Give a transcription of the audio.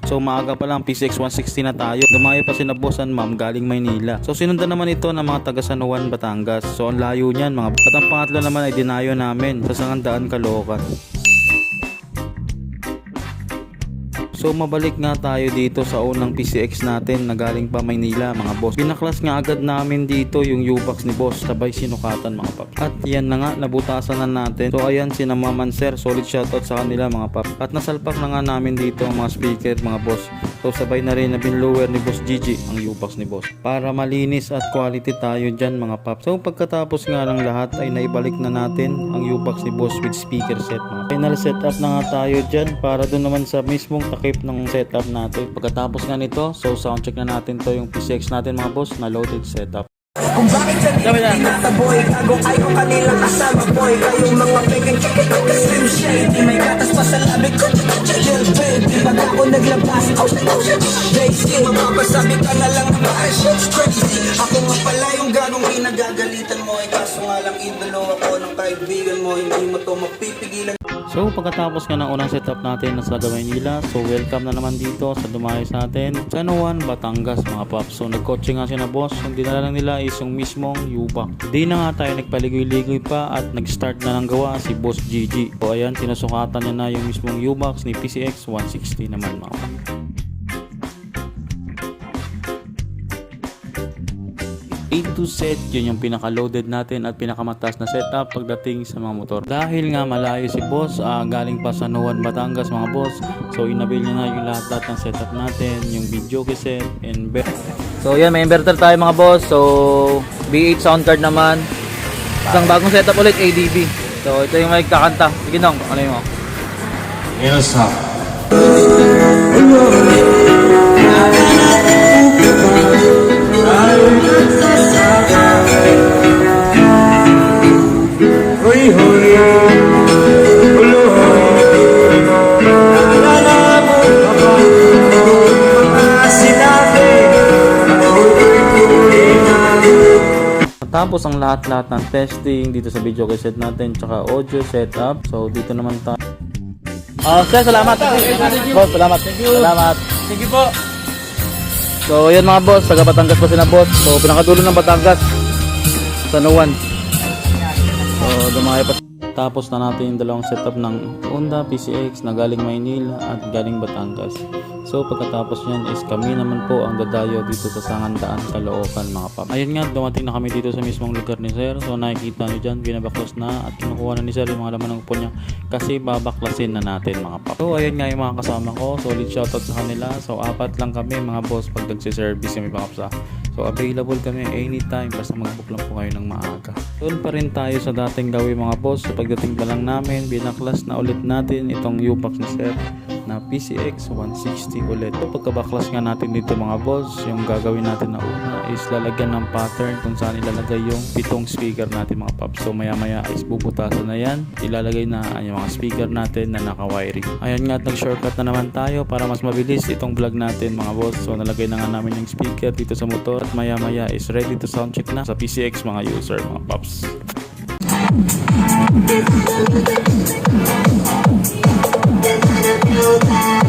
So maaga pa lang PCX 160 na tayo. Dumayo pa si na boss and ma'am galing Maynila. So sinundan naman ito ng mga taga San Juan, Batangas. So ang layo niyan mga. At ang pangatlo naman ay dinayo namin sa Sangandaan, Caloocan. So mabalik nga tayo dito sa unang PCX natin na galing pa Maynila mga boss. Binaklas nga agad namin dito yung U-Box ni boss sabay sinukatan mga paps. At yan na nga, nabutasan na natin. So ayan si Maman Sir, solid shoutout sa kanila mga paps. At nasalpak na nga namin dito ang mga speaker mga boss. So sabay na rin na binlower ni Boss Gigi ang U-Box ni boss. Para malinis at quality tayo dyan mga paps. So pagkatapos nga ng lahat ay naibalik na natin ang U-Box ni boss with speaker set mga. Final setup na nga tayo dyan para doon naman sa mismong takip ng setup natin. Pagkatapos nga nito, so sound check na natin to yung PCX natin mga boss na loaded setup. Kung bakit sa tinataboy, kagong ay kung kanilang kasama boy. Kayong mga peking check at slim shady. May gatas pa sa labi ko, chill baby. Pag ako naglabas, oh shit, Daisy, mapapasabi ka na lang na shit's crazy. Ako nga pala yung gagong pinagagalitan mo. Kaso nga lang idolo ako ng kaibigan mo. Hindi mo to mapipigilan. So pagkatapos nga ng unang setup natin sa Maynila, so welcome na naman dito sa dumayo sa atin San Juan, Batangas mga paps. So nagkotse nga siya na boss, yung dinala lang nila is yung mismong U-Box. Di na nga tayo nagpaligoy-ligoy pa at nag-start na ng gawa si Boss Gigi. So ayan, sinusukatan niya na yung mismong U-Box ni PCX 160 naman mga paps. A2 set, yun yung pinaka-loaded natin at pinaka-mataas na setup pagdating sa mga motor. Dahil nga malayo si boss, galing pa sa Juan, Batangas mga boss. So inabil niya na yung lahat ng setup natin, yung video cassette, inverter. So yan, may inverter tayo mga boss. So B8 sound card naman. Isang bagong setup ulit, ADB. So ito yung may kakanta. Sige nong, ano yung mo? Yes, sir. Tapos ang lahat-lahat ng testing dito sa video cassette natin tsaka audio setup. So dito naman tayo. Sir, salamat. Boss, salamat. Thank you. Salamat. Thank you po. So yan mga boss, taga Batangas pa sila boss. So pinakadulo ng Batangas, San Juan. So dumayo pa. Tapos na natin yung dalawang setup ng Honda PCX na galing Maynila at galing Batangas. So pagkatapos nyan is kami naman po ang dadayo dito sa Sangandaan, Caloocan mga pap. Ayun nga, dumating na kami dito sa mismong lugar ni sir. So nakikita nyo dyan, binabaklas na at kinukuha na ni sir yung mga laman ng upo niya kasi babaklasin na natin mga pap. So ayun nga yung mga kasama ko, solid shoutout sa kanila. So apat lang kami mga boss pag nagsiservice kami mga kapsa. So available kami anytime basta mag-book lang po kayo ng maaga. Doon pa rin tayo sa dating gawin mga boss. So pagdating pa lang namin, binaklas na ulit natin itong U-Box ni sir na PCX 160 ulit. So pagkabaklas nga natin dito mga boss, yung gagawin natin na una is lalagyan ng pattern kung saan ilalagay yung pitong speaker natin mga paps. So maya maya is bubutasan na yan, ilalagay na yung mga speaker natin na naka-wiring. Ayan nga at nag-shortcut na naman tayo para mas mabilis itong vlog natin mga boss. So nalagay na nga namin yung speaker dito sa motor at maya maya is ready to sound check na sa PCX mga user mga paps. We'll be right back.